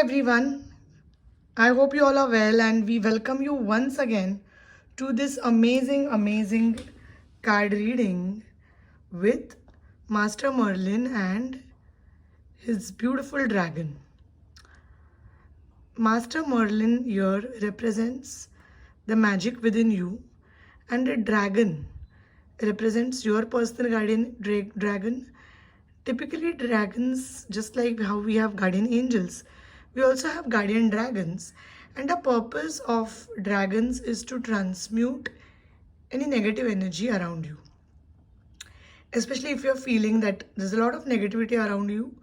everyone. I hope you all are well and we welcome you once again to this amazing card reading with Master Merlin and his beautiful dragon. Master Merlin here represents the magic within you, and a dragon represents your personal guardian dragon. Typically, dragons, just like how we have guardian angels, we also have guardian dragons. And the purpose of dragons is to transmute any negative energy around you. Especially if you're feeling that there's a lot of negativity around you,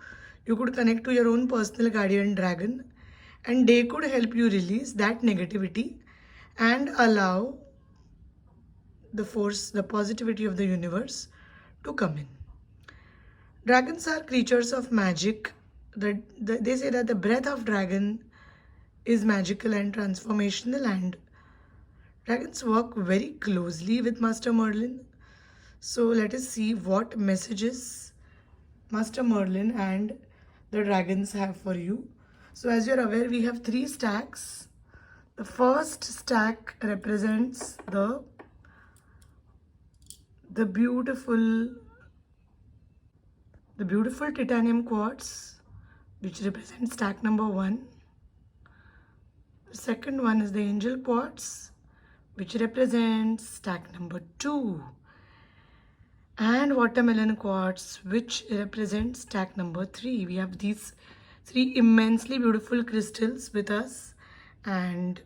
you could connect to your own personal guardian dragon and they could help you release that negativity and allow the force, the positivity of the universe to come in. Dragons are creatures of magic. They say that the breath of dragon is magical and transformational, and dragons work very closely with Master Merlin. So let us see what messages Master Merlin and the dragons have for you. So as you're aware, we have 3 stacks. The first stack represents the beautiful titanium quartz, which represents stack number 1. The second one is the angel quartz, which represents stack number 2. And watermelon quartz, which represents stack number 3. We have these 3 immensely beautiful crystals with us, and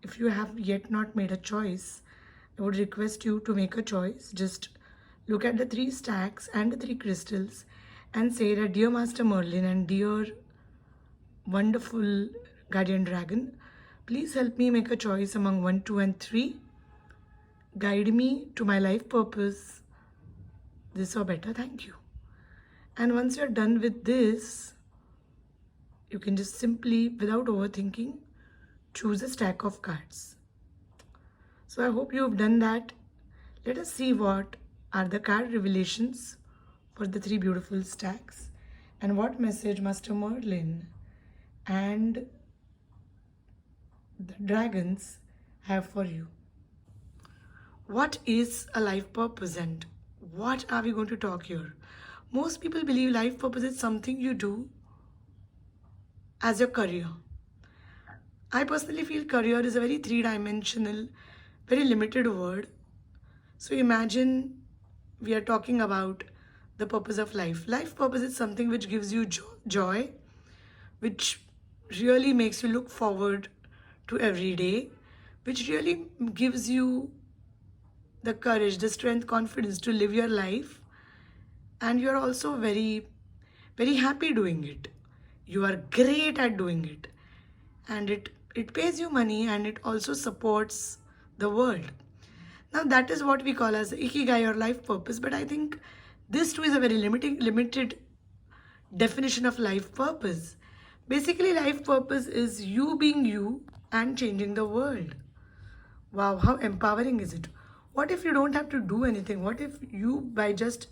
if you have yet not made a choice, I would request you to make a choice. Just look at the 3 stacks and the 3 crystals and say that, dear Master Merlin and dear wonderful guardian dragon, please help me make a choice among 1, 2 and 3. Guide me to my life purpose, this or better, thank you. And once you're done with this, you can just simply, without overthinking, choose a stack of cards. So I hope you've done that. Let us see what are the card revelations for the 3 beautiful stacks and what message Master Merlin and the dragons have for you. What is a life purpose and what are we going to talk here? Most people believe life purpose is something you do as your career. I personally feel career is a very 3-dimensional, very limited word. So imagine we are talking about the purpose of life. Life purpose is something which gives you joy, which really makes you look forward to every day, which really gives you the courage, the strength, confidence to live your life, and you're also very happy doing it. You are great at doing it, and it pays you money and it also supports the world. Now that is what we call as ikigai or life purpose, but I think this too is a very limited definition of life purpose. Basically, life purpose is you being you and changing the world. Wow, how empowering is it? What if you don't have to do anything? What if you, by just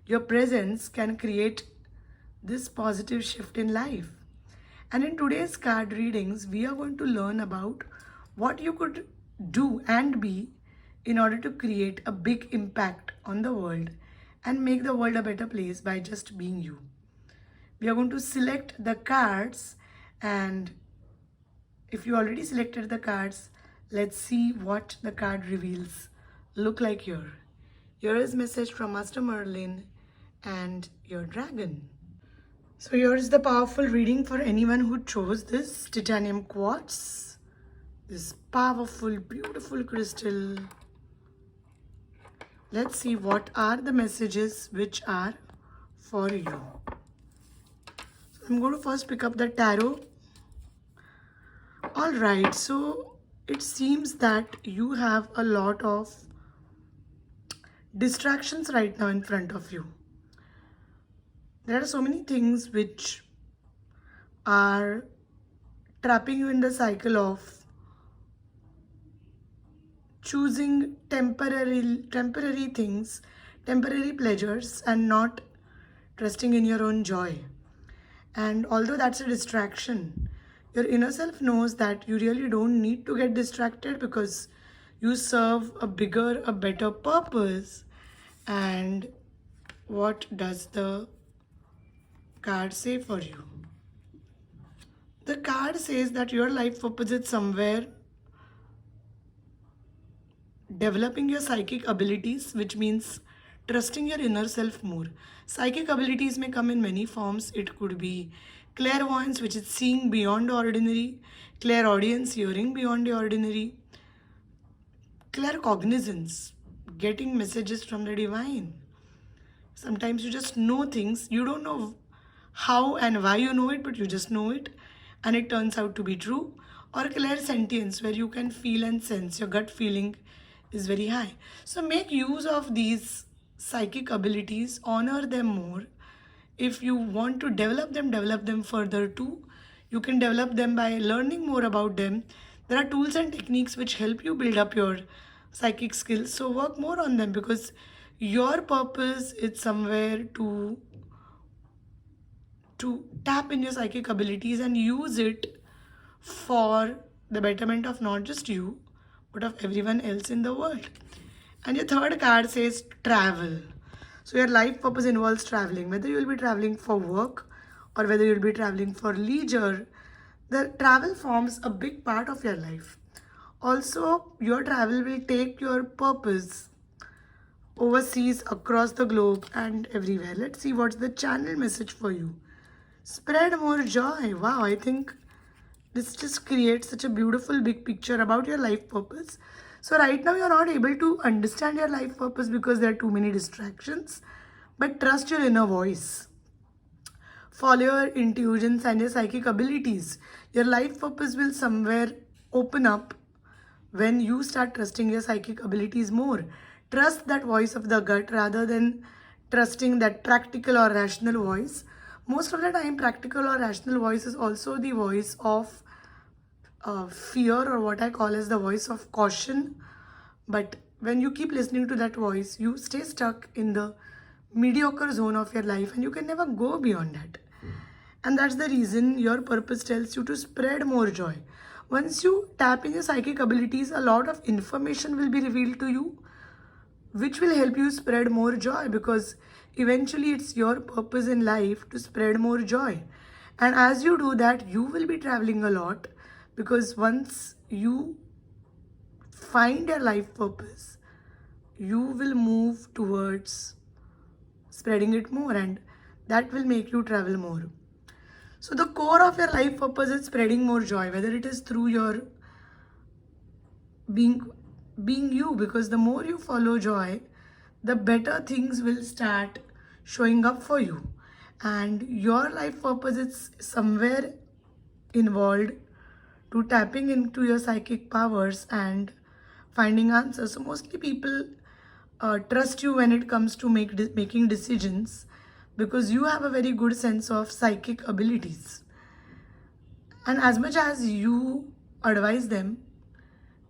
your presence, can create this positive shift in life? And in today's card readings, we are going to learn about what you could do and be in order to create a big impact on the world and make the world a better place by just being you. We are going to select the cards, and if you already selected the cards, let's see what the card reveals look like here. Here is message from Master Merlin and your dragon. So here is the powerful reading for anyone who chose this titanium quartz, this powerful, beautiful crystal. Let's see what are the messages which are for you. So I'm going to first pick up the tarot. All right, so it seems that you have a lot of distractions right now in front of you. There are so many things which are trapping you in the cycle of choosing temporary things, temporary pleasures, and not trusting in your own joy. And although that's a distraction, Your inner self knows that you really don't need to get distracted because you serve a bigger, a better purpose. And what does the card say for you? The card says that your life purpose is somewhere developing your psychic abilities, which means trusting your inner self more. Psychic abilities may come in many forms. It could be clairvoyance, which is seeing beyond the ordinary, clairaudience, hearing beyond the ordinary, claircognizance, getting messages from the divine. Sometimes you just know things, you don't know how and why you know it, but you just know it and it turns out to be true. Or clairsentience, where you can feel and sense, your gut feeling is very high. So make use of these psychic abilities, honor them more. If you want to develop them further too. You can develop them by learning more about them. There are tools and techniques which help you build up your psychic skills. So work more on them because your purpose is somewhere to tap in your psychic abilities and use it for the betterment of not just you, but of everyone else in the world. And your third card says travel. So your life purpose involves traveling, whether you will be traveling for work or whether you will be traveling for leisure. The travel forms a big part of your life. Also, your travel will take your purpose overseas, across the globe and everywhere. Let's see what's the channel message for you. Spread more joy. Wow, I think this just creates such a beautiful big picture about your life purpose. So right now you're not able to understand your life purpose because there are too many distractions. But trust your inner voice. Follow your intuitions and your psychic abilities. Your life purpose will somewhere open up when you start trusting your psychic abilities more. Trust that voice of the gut rather than trusting that practical or rational voice. Most of the time, practical or rational voice is also the voice of fear, or what I call as the voice of caution. But when you keep listening to that voice, you stay stuck in the mediocre zone of your life and you can never go beyond that. And that's the reason your purpose tells you to spread more joy. Once you tap in your psychic abilities, a lot of information will be revealed to you, which will help you spread more joy, because eventually it's your purpose in life to spread more joy. And as you do that, you will be traveling a lot, because once you find your life purpose, you will move towards spreading it more, and that will make you travel more. So the core of your life purpose is spreading more joy, whether it is through your being you, because the more you follow joy, the better things will start showing up for you. And your life purpose is somewhere involved to tapping into your psychic powers and finding answers. So mostly people trust you when it comes to making decisions, because you have a very good sense of psychic abilities. And as much as you advise them,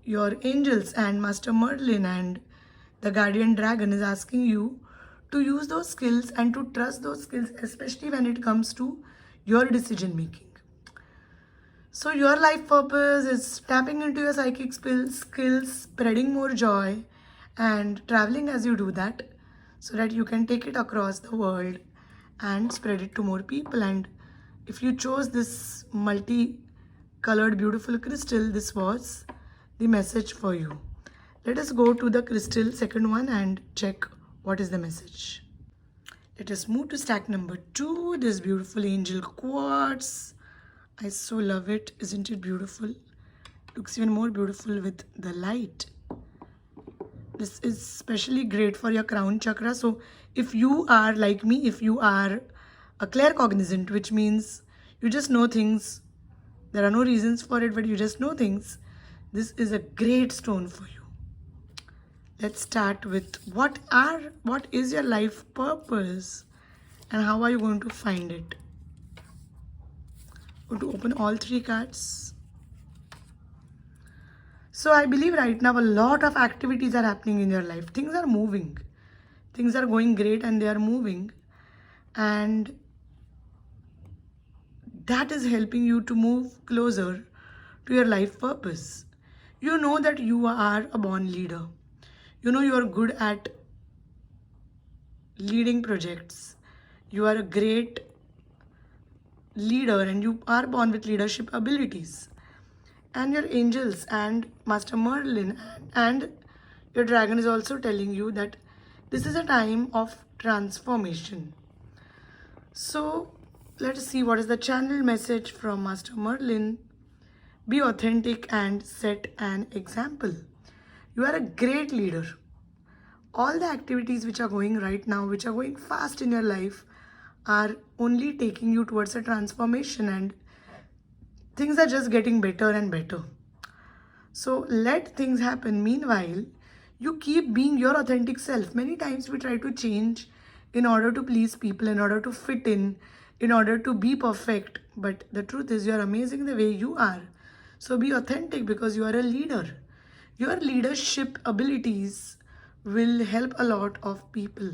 your angels and Master Merlin and the Guardian Dragon is asking you to use those skills and to trust those skills, especially when it comes to your decision making. So your life purpose is tapping into your psychic skills, spreading more joy and traveling as you do that, so that you can take it across the world and spread it to more people. And if you chose this multi-colored beautiful crystal, this was the message for you. Let us go to the crystal, second one, and check what is the message. Let us move to stack number 2, this beautiful angel quartz. I so love it. Isn't it beautiful? Looks even more beautiful with the light. This is especially great for your crown chakra. So if you are like me, if you are a claircognizant, which means you just know things, there are no reasons for it, but you just know things, this is a great stone for you. Let's start with what is your life purpose and how are you going to find it? Going to open all 3 cards. So I believe right now a lot of activities are happening in your life. Things are moving. Things are going great and they are moving. And that is helping you to move closer to your life purpose. You know that you are a born leader. You know you are good at leading projects. You are a great leader and you are born with leadership abilities. And your angels and Master Merlin and your dragon is also telling you that this is a time of transformation. So let us see what is the channel message from Master Merlin. Be authentic and set an example. You are a great leader. All the activities which are going right now, which are going fast in your life, are only taking you towards a transformation, and things are just getting better and better. So let things happen. Meanwhile, you keep being your authentic self. Many times we try to change in order to please people, in order to fit in order to be perfect. But the truth is, you're amazing the way you are. So be authentic because you are a leader. Your leadership abilities will help a lot of people.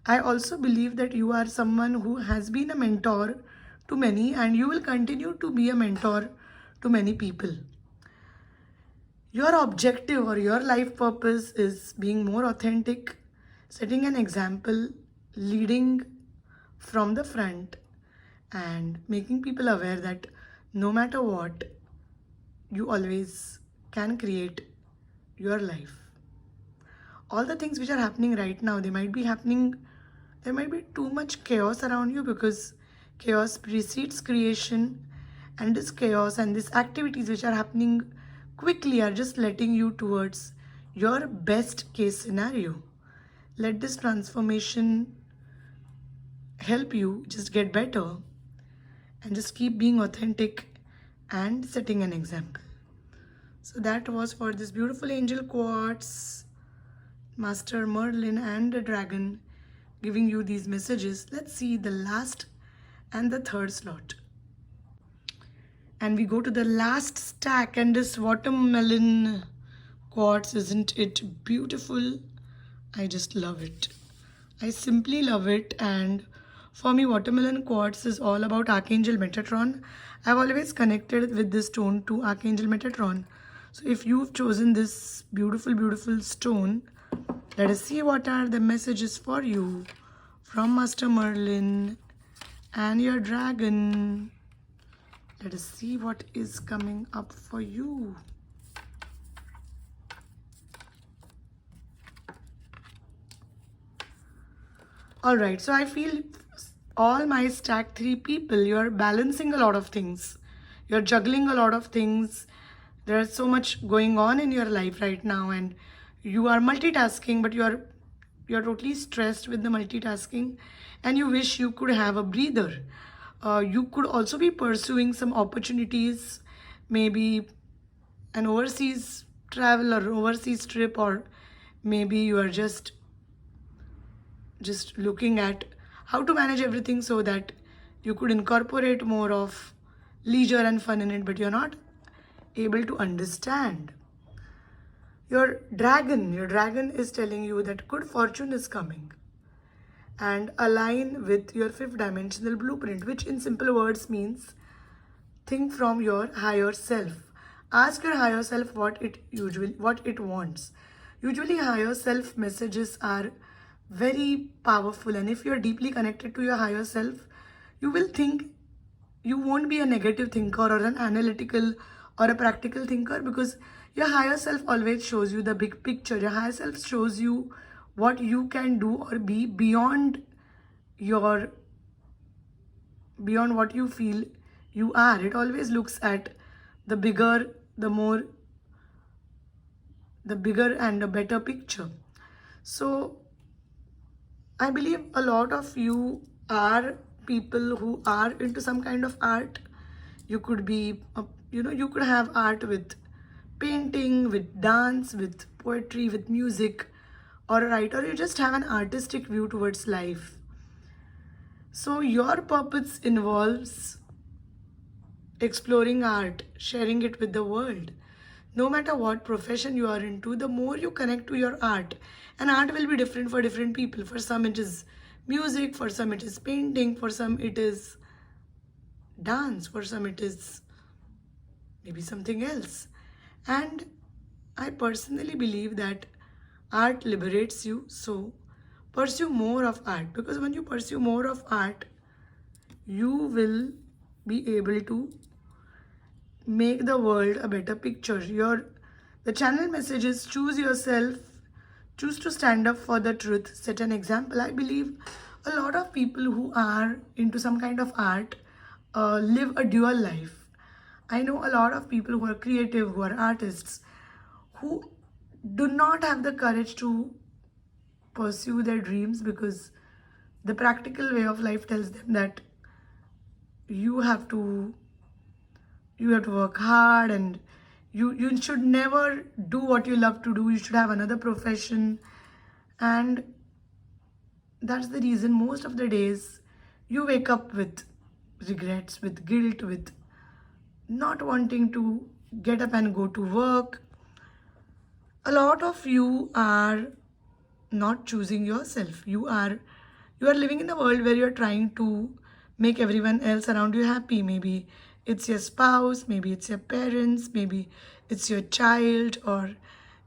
I also believe that you are someone who has been a mentor to many and you will continue to be a mentor to many people. Your objective or your life purpose is being more authentic, setting an example, leading from the front, and making people aware that no matter what, you always can create your life. All the things which are happening right now, there might be too much chaos around you because chaos precedes creation, and this chaos and these activities which are happening quickly are just letting you towards your best case scenario. Let this transformation help you just get better and just keep being authentic and setting an example. So that was for this beautiful angel quartz, Master Merlin and the Dragon, giving you these messages. Let's see the last and the third slot. And we go to the last stack, and this watermelon quartz, isn't it beautiful? I just love it. I simply love it. And for me, watermelon quartz is all about Archangel Metatron. I've always connected with this stone to Archangel Metatron. So if you've chosen this beautiful, beautiful stone, let us see what are the messages for you from Master Merlin and your dragon. Let us see what is coming up for you. Alright, so I feel all my stack 3 people, you're balancing a lot of things. You're juggling a lot of things. There's so much going on in your life right now, and you are multitasking, but you're totally stressed with the multitasking, and you wish you could have a breather. You could also be pursuing some opportunities, maybe an overseas travel or overseas trip, or maybe you are just looking at how to manage everything so that you could incorporate more of leisure and fun in it, but you're not able to understand. Your dragon is telling you that good fortune is coming, and align with your 5th dimensional blueprint, which in simple words means think from your higher self. Ask your higher self what it wants. Usually higher self messages are very powerful, and if you're deeply connected to your higher self, you will think, you won't be a negative thinker or an analytical or a practical thinker, because your higher self always shows you the big picture. Your higher self shows you what you can do or be beyond what you feel you are. It always looks at the bigger and a better picture. So I believe a lot of you are people who are into some kind of art. You could be, you could have art with painting, with dance, with poetry, with music, or a writer. You just have an artistic view towards life. So your purpose involves exploring art, sharing it with the world. No matter what profession you are into, the more you connect to your art, and art will be different for different people. For some it is music, for some it is painting, for some it is dance, for some it is maybe something else. And I personally believe that art liberates you, so pursue more of art, because when you pursue more of art, you will be able to make the world a better picture. The channel message is choose yourself, choose to stand up for the truth, set an example. I believe a lot of people who are into some kind of art live a dual life. I know a lot of people who are creative, who are artists, who do not have the courage to pursue their dreams because the practical way of life tells them that you have to work hard, and you should never do what you love to do. You should have another profession. And that's the reason most of the days you wake up with regrets, with guilt, with not wanting to get up and go to work. A lot of you are not choosing yourself. You are living in a world where you're trying to make everyone else around you happy. Maybe it's your spouse, maybe it's your parents, maybe it's your child, or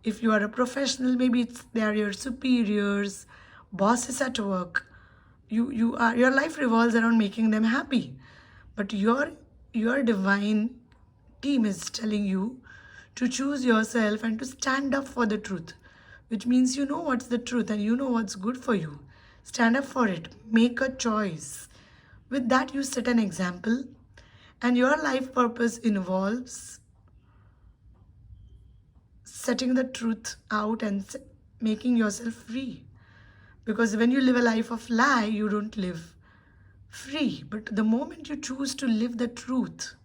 if you are a professional, maybe they are your superiors, bosses at work. Your life revolves around making them happy. But your divine team is telling you to choose yourself and to stand up for the truth, which means you know what's the truth and you know what's good for you. Stand up for it. Make a choice. With that, you set an example, and your life purpose involves setting the truth out and making yourself free. Because when you live a life of lie, you don't live free. But the moment you choose to live the truth,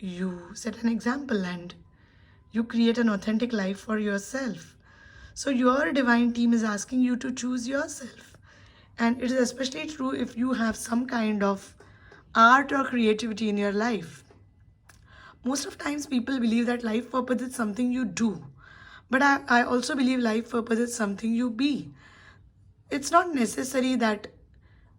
you set an example and you create an authentic life for yourself. So your divine team is asking you to choose yourself. And it is especially true if you have some kind of art or creativity in your life. Most of times people believe that life purpose is something you do. But I also believe life purpose is something you be. It's not necessary that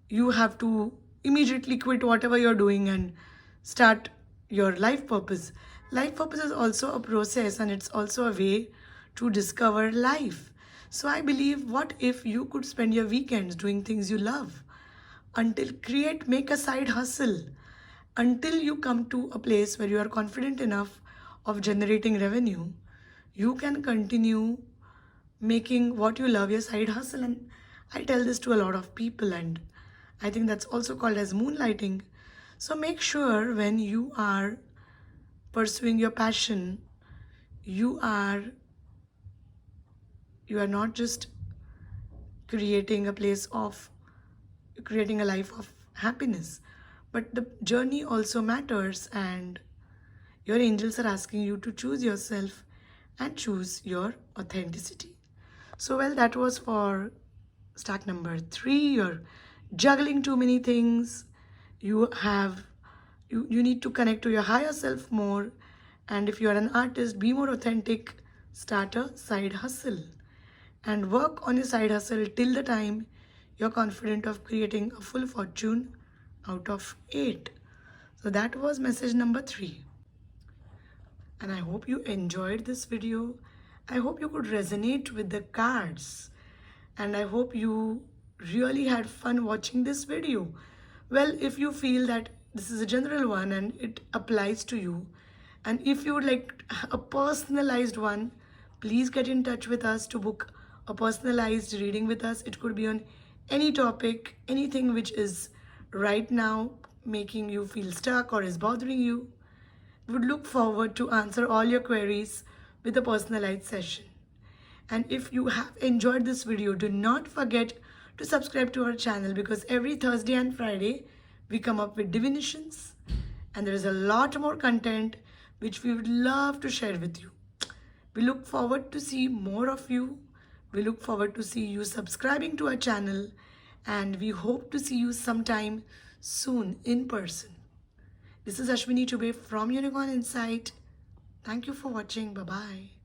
you have to immediately quit whatever you're doing and start your life purpose. Life purpose is also a process, and it's also a way to discover life. So I believe, what if you could spend your weekends doing things you love? Make a side hustle until you come to a place where you are confident enough of generating revenue. You can continue making what you love your side hustle. And I tell this to a lot of people, and I think that's also called as moonlighting. So make sure when you are pursuing your passion, you are not just creating a life of happiness, but the journey also matters, and your angels are asking you to choose yourself and choose your authenticity. So well, that was for stack number 3. You're juggling too many things. You need to connect to your higher self more. And if you are an artist, be more authentic. Start a side hustle and work on your side hustle till the time you're confident of creating a full fortune out of 8. So that was message number 3. And I hope you enjoyed this video. I hope you could resonate with the cards. And I hope you really had fun watching this video. Well, if you feel that this is a general one and it applies to you, and if you would like a personalized one, please get in touch with us to book a personalized reading with us. It could be on any topic, anything which is right now making you feel stuck or is bothering you. We would look forward to answer all your queries with a personalized session. And if you have enjoyed this video, do not forget to subscribe to our channel, because every Thursday and Friday we come up with divinations, and there is a lot more content which we would love to share with you. We look forward to see more of you. We look forward to see you subscribing to our channel, and we hope to see you sometime soon in person. This is Ashwini Chubey from Unicorn Insight. Thank you for watching. Bye-bye.